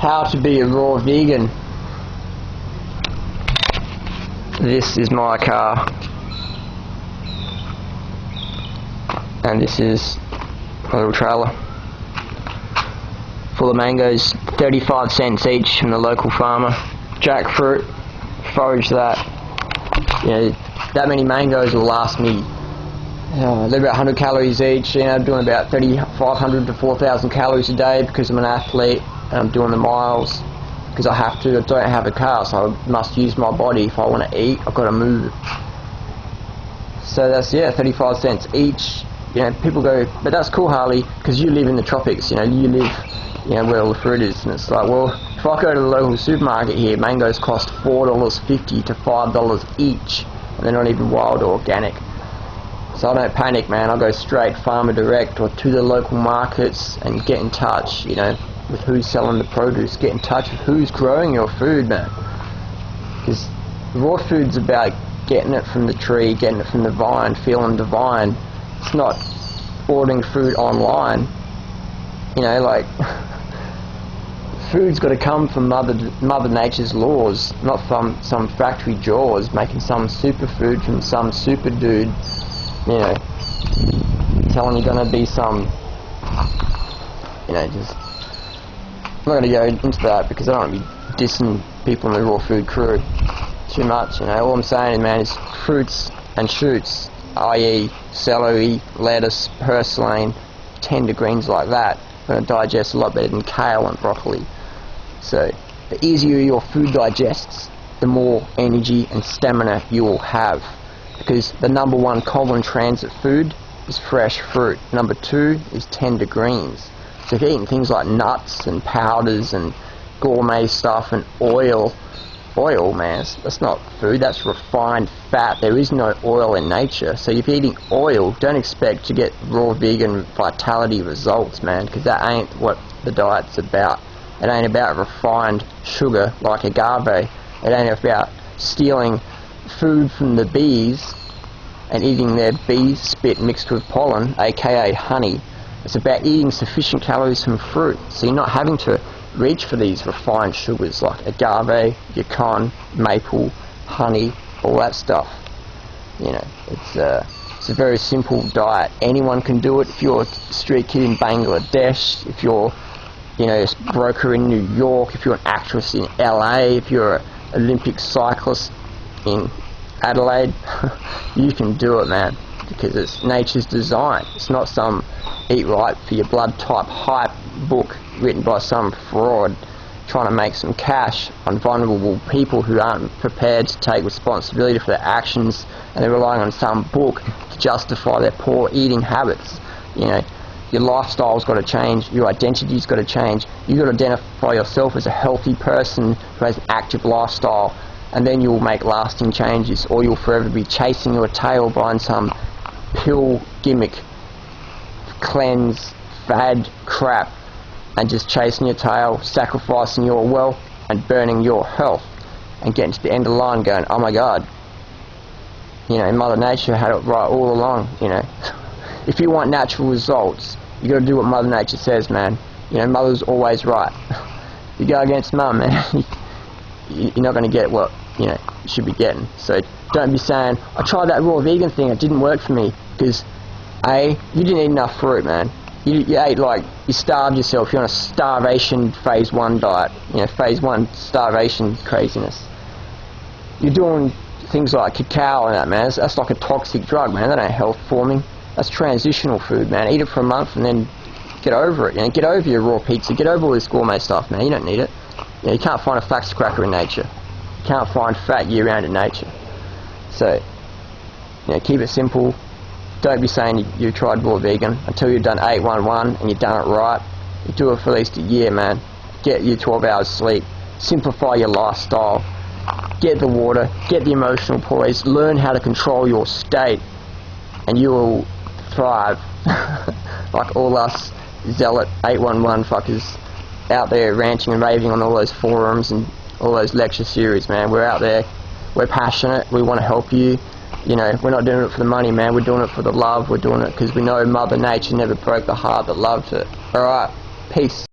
How to be a raw vegan. This is my car, and this is a little trailer full of mangoes, 35 cents each from the local farmer. Jackfruit, forage that. You know, that many mangoes will last me. They're about 100 calories each. You know, I'm doing about 3,500 to 4,000 calories a day because I'm an athlete and I'm doing the miles because I have to. I don't have a car, so I must use my body. If I want to eat, I've got to move. So that's 35 cents each. You know, people go, but that's cool, Harley, because you live in the tropics. You know, you live, you know, where all the fruit is, and it's like, well, if I go to the local supermarket here, mangoes cost $4.50 to $5 each, and they're not even wild or organic. So I don't panic, man. I go straight farmer direct or to the local markets and get in touch, you know, with who's selling the produce. Get in touch with who's growing your food, man. Because raw food's about getting it from the tree, getting it from the vine, feeling divine. It's not ordering food online. You know, like, food's got to come from Mother Nature's laws, not from some factory jaws making some superfood from some super dude. You know, telling you're gonna be some, you know, just, I'm not gonna go into that because I don't want to be dissing people in the raw food crew too much. You know, all I'm saying, man, is fruits and shoots, i.e. celery, lettuce, purslane, tender greens like that, are gonna digest a lot better than kale and broccoli. So the easier your food digests, the more energy and stamina you will have. Because the number one colon transit food is fresh fruit. Number two is tender greens. So if you're eating things like nuts and powders and gourmet stuff and oil, man, that's not food, that's refined fat. There is no oil in nature. So if you're eating oil, don't expect to get raw vegan vitality results, man, because that ain't what the diet's about. It ain't about refined sugar like agave. It ain't about stealing food from the bees and eating their bee spit mixed with pollen, aka honey. It's about eating sufficient calories from fruit, so you're not having to reach for these refined sugars like agave, yacon, maple, honey, all that stuff. You know, it's a very simple diet. Anyone can do it. If you're a street kid in Bangladesh, if you're, you know, a broker in New York, if you're an actress in LA, if you're an Olympic cyclist in Adelaide, you can do it, man, because it's nature's design. It's not some eat right for your blood type hype book written by some fraud trying to make some cash on vulnerable people who aren't prepared to take responsibility for their actions, and they're relying on some book to justify their poor eating habits. You know, your lifestyle's got to change, your identity's got to change. You've got to identify yourself as a healthy person who has an active lifestyle, and then you'll make lasting changes, or you'll forever be chasing your tail behind some pill gimmick, cleanse, fad crap, and just chasing your tail, sacrificing your wealth and burning your health, and getting to the end of the line going, oh my God, you know, Mother Nature had it right all along. You know, if you want natural results, you got to do what Mother Nature says, man. You know, Mother's always right. You go against Mum, man, you're not going to get what, you know, you should be getting. So don't be saying, I tried that raw vegan thing, it didn't work for me, because A, you didn't eat enough fruit, man. You ate, like, you starved yourself. You're on a starvation phase 1 diet, you know, phase 1 starvation craziness. You're doing things like cacao and that, man. That's like a toxic drug, man. That ain't health forming. That's transitional food, man. Eat it for a month and then get over it. You know, get over your raw pizza. Get over all this gourmet stuff, man. You don't need it. You know, you can't find a flax cracker in nature. You can't find fat year-round in nature. So, you know, keep it simple. Don't be saying you tried raw vegan until you've done 811 and you've done it right. You do it for at least a year, man. Get your 12 hours sleep. Simplify your lifestyle. Get the water. Get the emotional poise. Learn how to control your state, and you will thrive. Like all us zealot 811 fuckers out there ranting and raving on all those forums and all those lecture series, man. We're out there. We're passionate. We want to help you. You know, we're not doing it for the money, man. We're doing it for the love. We're doing it because we know Mother Nature never broke the heart that loved it. Alright, peace.